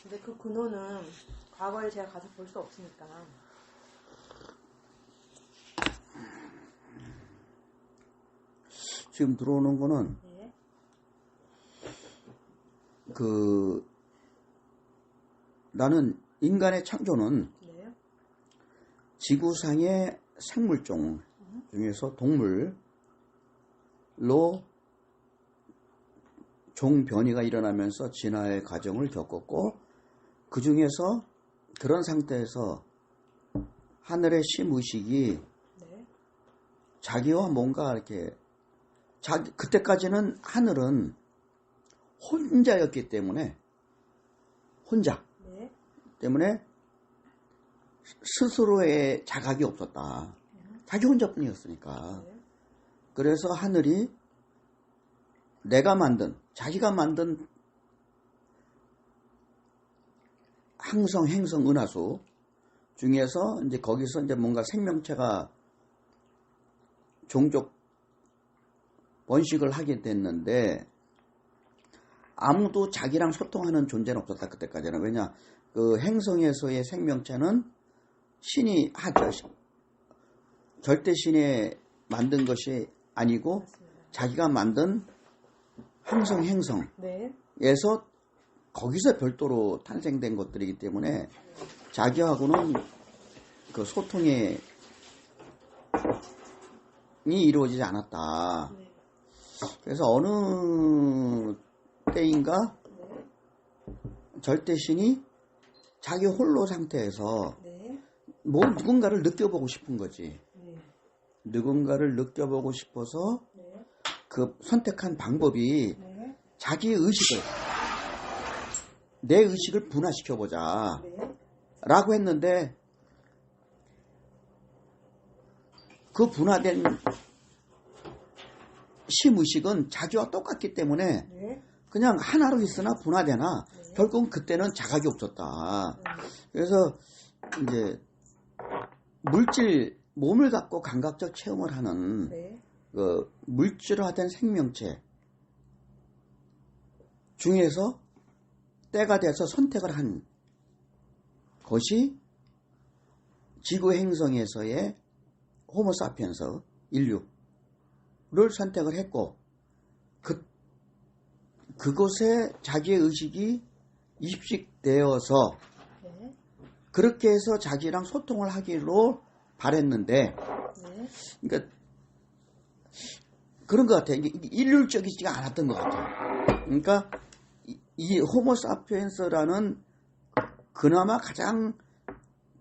근데 그 근원은 과거에 제가 가서 볼 수 없으니까. 지금 들어오는 거는 네. 나는 인간의 창조는 네. 지구상의 생물종 중에서 동물로 종 변이가 일어나면서 진화의 과정을 겪었고, 그 중에서 그런 상태에서 하늘의 심의식이 네. 자기와 뭔가 이렇게 그때까지는 하늘은 혼자였기 때문에 혼자 네. 때문에 스스로의 자각이 없었다. 자기 혼자뿐이었으니까. 네. 그래서 하늘이 자기가 만든 항성, 행성, 은하수 중에서 이제 거기서 이제 뭔가 생명체가 종족 번식을 하게 됐는데, 아무도 자기랑 소통하는 존재는 없었다, 그때까지는. 왜냐, 그 행성에서의 생명체는 신이 절대 신이 만든 것이 아니고, 맞습니다. 자기가 만든 항성, 행성에서 네. 거기서 별도로 탄생된 것들이기 때문에 자기하고는 그 소통이 이루어지지 않았다. 네. 그래서 어느 때인가 네. 절대신이 자기 홀로 상태에서 네. 누군가를 느껴보고 싶은 거지. 네. 누군가를 느껴보고 싶어서 네. 그 선택한 방법이 네. 자기 의식을, 내 의식을 분화시켜보자 네. 라고 했는데, 그 분화된 심의식은 자기와 똑같기 때문에 네. 그냥 하나로 있으나 분화되나 네. 결국은 그때는 자각이 없었다. 네. 그래서 이제 몸을 갖고 감각적 체험을 하는 네. 그 물질화된 생명체 중에서 때가 돼서 선택을 한 것이 지구 행성에서의 호모사피엔스 인류를 선택을 했고, 그곳에 자기의 의식이 입식되어서 네. 그렇게 해서 자기랑 소통을 하기로 바랬는데, 네. 그러니까 그런 것 같아요. 이게 일률적이지가 않았던 것 같아요. 그러니까 이 호모사피엔스라는 그나마 가장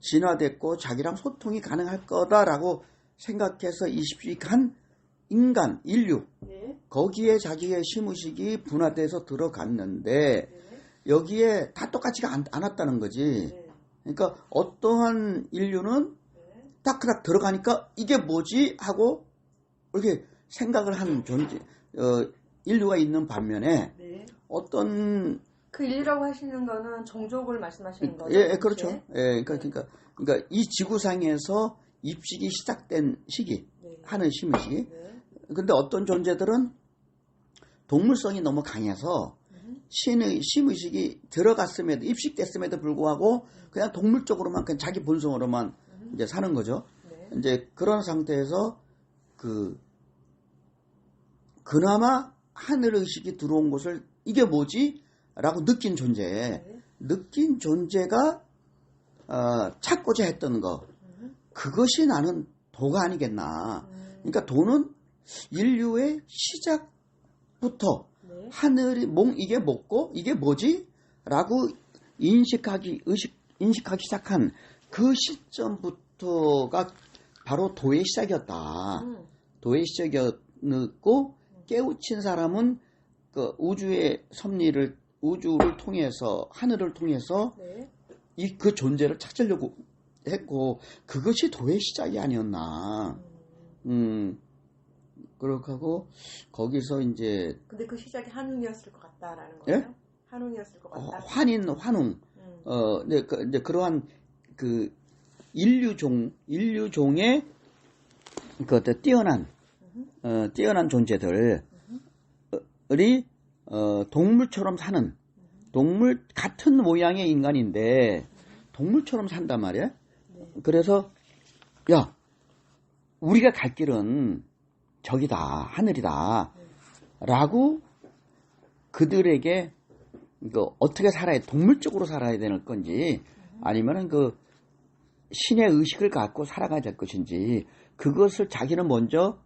진화됐고 자기랑 소통이 가능할 거다라고 생각해서 입식한 인간, 인류, 네. 거기에 자기의 심의식이 분화돼서 들어갔는데, 네. 여기에 다 똑같지가 않았다는 거지. 네. 그러니까 어떠한 인류는 네. 딱 들어가니까 이게 뭐지 하고 이렇게 생각을 하는 존재, 인류가 있는 반면에 네. 어떤 그 인류라고 하시는 거는 종족을 말씀하시는 거죠? 예, 그렇죠. 예, 그러니까 이 지구상에서 입식이 시작된 시기, 네. 하는 심의식이. 네. 근데 어떤 존재들은 동물성이 너무 강해서 신의 심의식이 들어갔음에도, 입식됐음에도 불구하고 그냥 동물적으로만, 그냥 자기 본성으로만 이제 사는 거죠. 네. 이제 그런 상태에서 그나마 하늘의식이 들어온 곳을 이게 뭐지? 라고 느낀 존재가 찾고자 했던 거, 그것이 나는 도가 아니겠나. 그러니까 도는 인류의 시작부터 네. 하늘이 이게 뭐고 이게 뭐지? 라고 인식하기 시작한 그 시점부터가 바로 도의 시작이었다. 도의 시작이었고, 깨우친 사람은 그 우주의 섭리를, 우주를 통해서, 하늘을 통해서 네. 그 존재를 찾으려고 했고, 그것이 도의 시작이 아니었나. 그렇게 하고, 거기서 이제. 근데 그 시작이 한웅이었을 것 같다라는 거예요? 예? 한웅이었을 것 같다? 환웅. 이제 그러한 그 인류종의 그 뛰어난 존재들이 동물처럼 사는, 동물 같은 모양의 인간인데 동물처럼 산단 말이야. 그래서 야, 우리가 갈 길은 저기다, 하늘이다 라고 그들에게 어떻게 살아야, 동물적으로 살아야 되는 건지 아니면은 그 신의 의식을 갖고 살아가야 될 것인지 그것을 자기는 먼저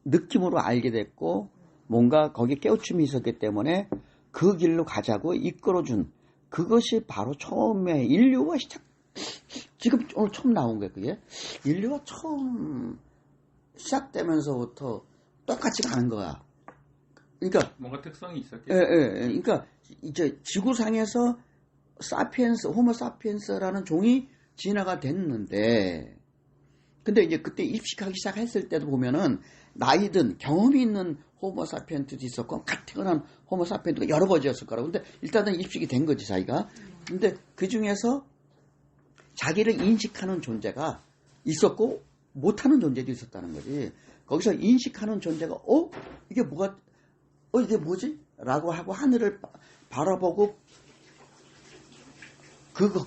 느낌으로 알게 됐고 뭔가 거기에 깨우침이 있었기 때문에 그 길로 가자고 이끌어준, 그것이 바로 처음에 인류가 지금 오늘 처음 나온 거예요. 그게 인류가 처음 시작되면서부터 똑같이 가는 거야. 그러니까 뭔가 특성이 있었겠죠. 그러니까 이제 지구상에서 호모 사피엔스라는 종이 진화가 됐는데, 근데 이제 그때 입식하기 시작했을 때도 보면은 나이든 경험이 있는 호모 사피엔스도 있었고 갓 태어난 호모 사피엔스가 여러 가지였을 거라고. 근데 일단은 입식이 된 거지 자기가. 근데 그 중에서 자기를 인식하는 존재가 있었고 못하는 존재도 있었다는 거지. 거기서 인식하는 존재가 이게 이게 뭐지? 라고 하고 하늘을 바라보고 그거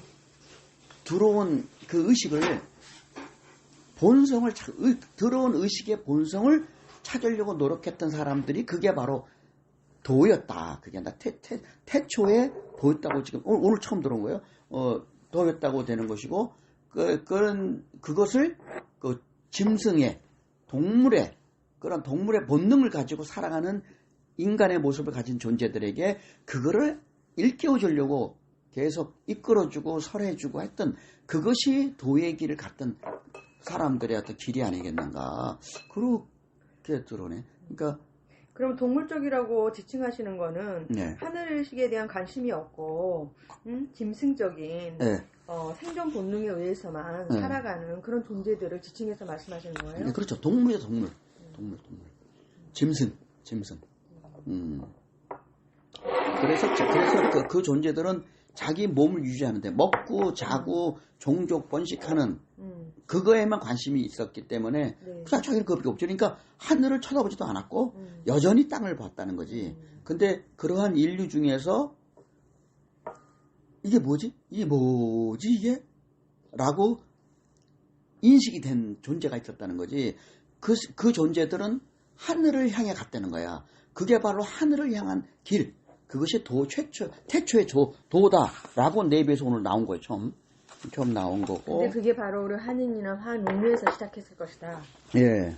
들어온 그 의식을, 본성을 들어온 의식의 본성을 찾으려고 노력했던 사람들이 그게 바로 도였다. 그게 태초에 도였다고 지금 오늘 처음 들어온 거예요. 도였다고 되는 것이고 그것을 그 짐승의 그런 동물의 본능을 가지고 살아가는 인간의 모습을 가진 존재들에게 그거를 일깨워 주려고 계속 이끌어주고 설해주고 했던, 그것이 도의 길을 갔던 사람들의 어떤 길이 아니겠는가, 그렇게 들어오네. 그러니까 그럼 동물적이라고 지칭하시는 거는 네. 하늘의식에 대한 관심이 없고 짐승적인 네. 생존 본능에 의해서만 네. 살아가는 그런 존재들을 지칭해서 말씀하시는 거예요? 네, 그렇죠. 동물이죠, 동물. 짐승. 그래서 그 존재들은 자기 몸을 유지하는데 먹고 자고 종족 번식하는 그거에만 관심이 있었기 때문에 네. 자기는 그밖에 없죠. 그러니까 하늘을 쳐다보지도 않았고 여전히 땅을 봤다는 거지. 근데 그러한 인류 중에서 이게 뭐지? 이게? 라고 인식이 된 존재가 있었다는 거지. 그 존재들은 하늘을 향해 갔다는 거야. 그게 바로 하늘을 향한 길. 그것이 태초의 도다라고 내비에서 오늘 나온 거예요. 처음 나온 거고. 근데 그게 바로 우리 한인이나 한인류에서 시작했을 것이다. 예.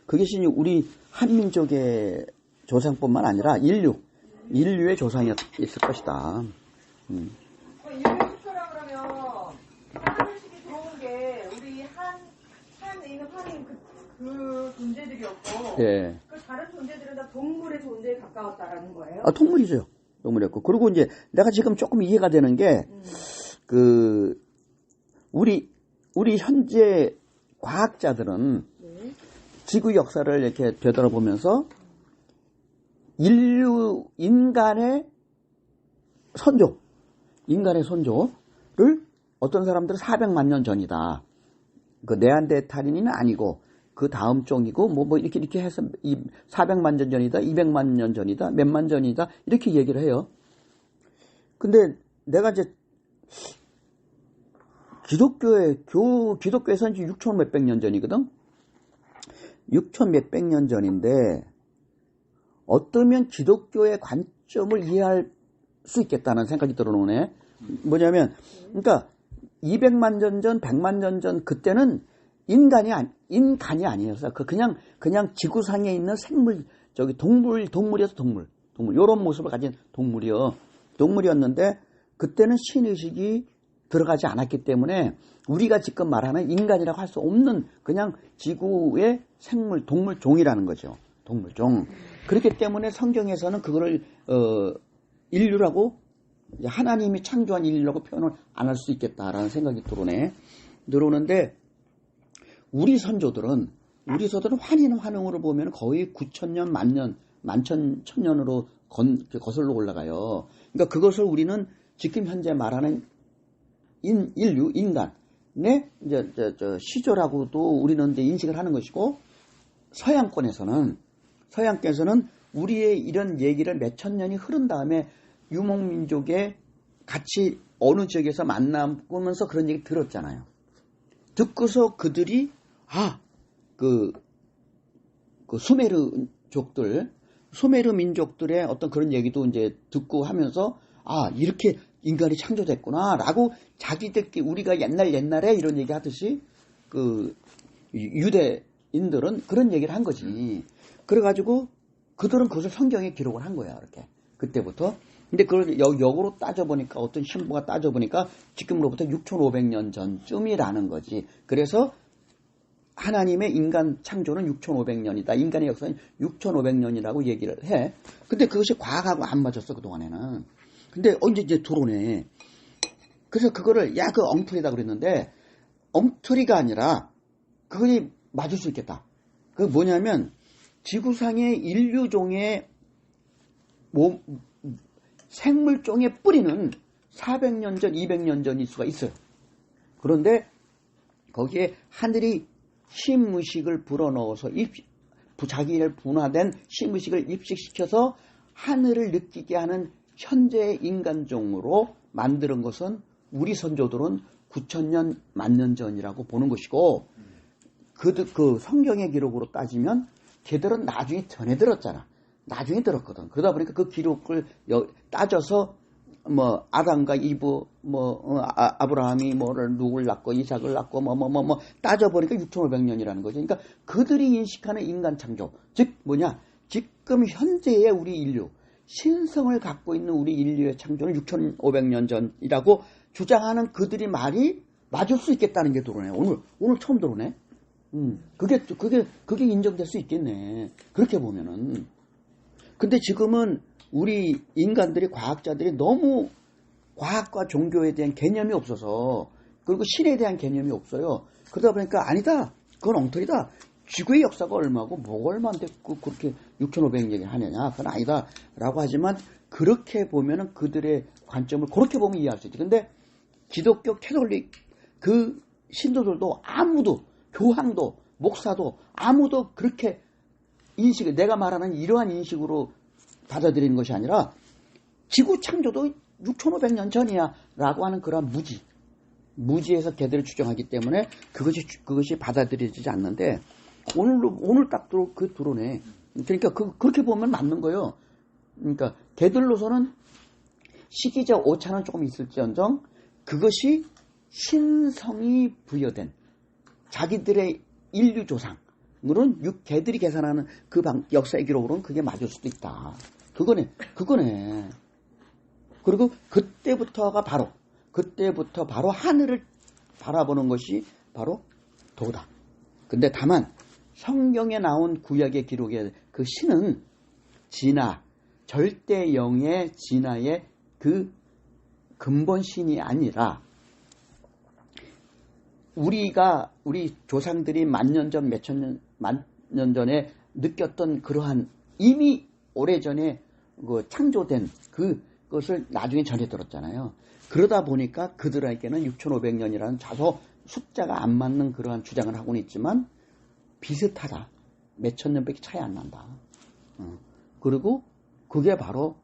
그것이 우리 한민족의 조상뿐만 아니라 인류의 조상이었을 것이다. 인류 수초라 그러면 하늘식이 들어온 게 우리 한인 그 존재들이었고, 예. 그 다른 존재들은 다 동물의 존재에 가까웠다라는 거예요? 동물이죠. 동물이었고. 그리고 이제 내가 지금 조금 이해가 되는 게, 우리 현재 과학자들은 네. 지구 역사를 이렇게 되돌아보면서 인간의 선조를 어떤 사람들은 400만 년 전이다. 그 네안데르탈인은 아니고 그 다음 종이고 뭐 이렇게 해서 400만 년 전이다, 200만 년 전이다, 몇만 전이다 이렇게 얘기를 해요. 근데 내가 이제 기독교에서는 6천 몇백 년 전이거든. 6천 몇백 년 전인데 어떠면 기독교의 관점을 이해할 수 있겠다는 생각이 들어오네. 뭐냐면, 그러니까 200만 년 전, 100만 년 전 그때는 인간이 아니었어. 그냥 지구상에 있는 생물, 동물이어서 동물. 요런 모습을 가진 동물이었는데 그때는 신의식이 들어가지 않았기 때문에 우리가 지금 말하는 인간이라고 할 수 없는 그냥 지구의 생물, 동물종이라는 거죠. 동물종. 그렇기 때문에 성경에서는 그거를 인류라고, 하나님이 창조한 인류라고 표현을 안 할 수 있겠다라는 생각이 들어오는데 우리 선조들은 환인환흥으로 보면 거의 9천년, 만천년으로 거슬러 올라가요. 그러니까 그것을 우리는 지금 현재 말하는 인간의 시조라고도 우리는 이제 인식을 하는 것이고, 서양권에서는 우리의 이런 얘기를 몇 천 년이 흐른 다음에 유목민족의 같이 어느 지역에서 만나면서 그런 얘기 들었잖아요. 듣고서 그들이 그 수메르 민족들의 어떤 그런 얘기도 이제 듣고 하면서 이렇게 인간이 창조됐구나라고 자기들끼리 우리가 옛날에 이런 얘기 하듯이 그 유대인들은 그런 얘기를 한 거지. 그래가지고 그들은 그것을 성경에 기록을 한 거야, 이렇게. 그때부터. 근데 그걸 역으로 따져보니까, 어떤 신부가 따져보니까 지금으로부터 6,500년 전쯤이라는 거지. 그래서 하나님의 인간 창조는 6,500년이다. 인간의 역사는 6,500년이라고 얘기를 해. 근데 그것이 과학하고 안 맞았어, 그동안에는. 근데 이제 들어오네. 그래서 그거를, 그 엉터리다 그랬는데, 엉터리가 아니라, 그것이 맞을 수 있겠다. 그게 뭐냐면, 지구상의 인류종의 생물종의 뿌리는 400년 전, 200년 전일 수가 있어요. 그런데 거기에 하늘이 신의식을 불어넣어서 자기를 분화된 신의식을 입식시켜서 하늘을 느끼게 하는 현재의 인간종으로 만드는 것은 우리 선조들은 9,000년, 10,000년 전이라고 보는 것이고, 그 성경의 기록으로 따지면 걔들은 나중에 전해 들었잖아. 나중에 들었거든. 그러다 보니까 그 기록을 따져서 아담과 이브 아브라함이 누굴 낳고 이삭을 낳고 따져보니까 6,500년이라는 거죠. 그러니까 그들이 인식하는 인간 창조, 즉 지금 현재의 우리 인류, 신성을 갖고 있는 우리 인류의 창조는 6,500년 전이라고 주장하는 그들이 말이 맞을 수 있겠다는 게 들어오네. 오늘 처음 들어오네. 그게 인정될 수 있겠네. 그렇게 보면은. 근데 지금은 우리 인간들이, 과학자들이 너무 과학과 종교에 대한 개념이 없어서, 그리고 신에 대한 개념이 없어요. 그러다 보니까 아니다, 그건 엉터리다, 지구의 역사가 얼마고 뭐가 얼마인데 그렇게 6,500년 하느냐, 그건 아니다 라고 하지만, 그렇게 보면은 그들의 관점을 그렇게 보면 이해할 수 있지. 근데 기독교 캐톨릭 그 신도들도 아무도, 교황도 목사도 아무도 그렇게 인식을, 내가 말하는 이러한 인식으로 받아들이는 것이 아니라 지구 창조도 6,500년 전이야 라고 하는 그런 무지에서 걔들을 추정하기 때문에 그것이 받아들여지지 않는데, 오늘 딱 들어오네. 그러니까 그렇게 보면 맞는 거예요. 그러니까 걔들로서는 시기적 오차는 조금 있을지언정 그것이 신성이 부여된 자기들의 인류 조상으로는 걔들이 계산하는 그 역사의 기록으로는 그게 맞을 수도 있다. 그거네. 그리고 그때부터 바로 하늘을 바라보는 것이 바로 도다. 근데 다만 성경에 나온 구약의 기록의 그 신은 절대 영의 진화의 그 근본 신이 아니라, 우리 조상들이 만년 전에 느꼈던 그러한 이미 오래전에 창조된 그것을 나중에 전해 들었잖아요. 그러다 보니까 그들에게는 6,500년이라는 자소 숫자가 안 맞는 그러한 주장을 하고는 있지만 비슷하다. 몇천 년밖에 차이 안 난다. 그리고 그게 바로